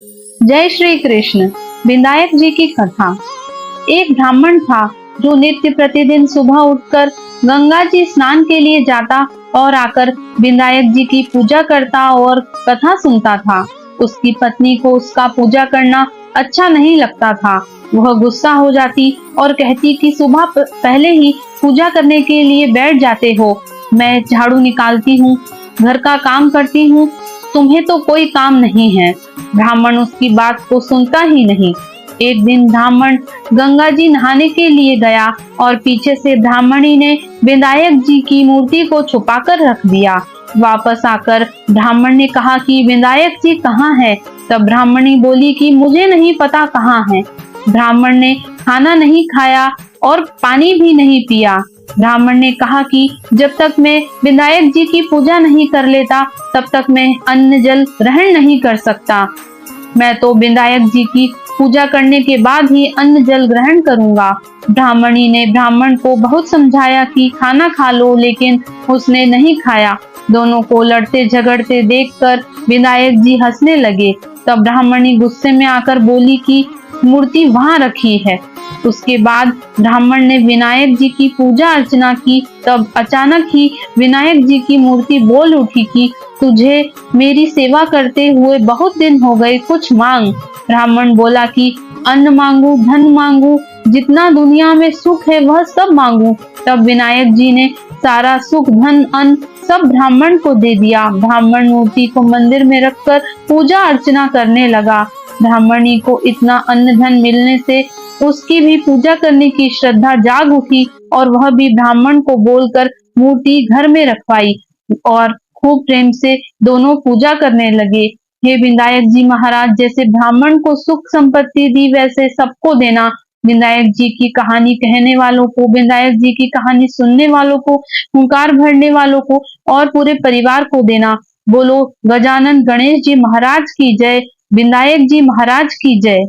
जय श्री कृष्ण। विनायक जी की कथा। एक ब्राह्मण था जो नित्य प्रतिदिन सुबह उठकर गंगा जी स्नान के लिए जाता और आकर विनायक जी की पूजा करता और कथा सुनता था। उसकी पत्नी को उसका पूजा करना अच्छा नहीं लगता था। वह गुस्सा हो जाती और कहती कि सुबह पहले ही पूजा करने के लिए बैठ जाते हो। मैं झाड़ू निकालती हूँ, घर का काम करती हूँ, तुम्हें तो कोई काम नहीं है। ब्राह्मण उसकी बात को सुनता ही नहीं। एक दिन ब्राह्मण गंगा जी नहाने के लिए गया और पीछे से ब्राह्मणी ने विनायक जी की मूर्ति को छुपाकर रख दिया। वापस आकर ब्राह्मण ने कहा कि विनायक जी कहाँ है? तब ब्राह्मणी बोली कि मुझे नहीं पता कहाँ है। ब्राह्मण ने खाना नहीं खाया और पानी भी नहीं पिया। ब्राह्मण ने कहा कि जब तक मैं विनायक जी की पूजा नहीं कर लेता तब तक मैं अन्न जल ग्रहण नहीं कर सकता। मैं तो विनायक जी की पूजा करने के बाद ही अन्न जल ग्रहण करूंगा। ब्राह्मणी ने ब्राह्मण को बहुत समझाया कि खाना खा लो, लेकिन उसने नहीं खाया। दोनों को लड़ते झगड़ते देखकर विनायक जी हंसने लगे। तब ब्राह्मणी गुस्से में आकर बोली कि मूर्ति वहां रखी है। उसके बाद ब्राह्मण ने विनायक जी की पूजा अर्चना की। तब अचानक ही विनायक जी की मूर्ति बोल उठी कि तुझे मेरी सेवा करते हुए बहुत दिन हो गए, कुछ मांग। ब्राह्मण बोला कि अन्न मांगू, धन मांगू, जितना दुनिया में सुख है वह सब मांगू। तब विनायक जी ने सारा सुख, धन, अन्न सब ब्राह्मण को दे दिया। ब्राह्मण मूर्ति को मंदिर में रखकर पूजा अर्चना करने लगा। ब्राह्मणी को इतना अन्न धन मिलने से उसकी भी पूजा करने की श्रद्धा जाग उठी और वह भी ब्राह्मण को बोलकर मूर्ति घर में रखवाई और खूब प्रेम से दोनों पूजा करने लगे। हे विनायक जी महाराज, जैसे ब्राह्मण को सुख संपत्ति दी वैसे सबको देना। विनायक जी की कहानी कहने वालों को, विनायक जी की कहानी सुनने वालों को, हुंकार भरने वालों को और पूरे परिवार को देना। बोलो गजानन गणेश जी महाराज की जय, विनायक जी महाराज की जय।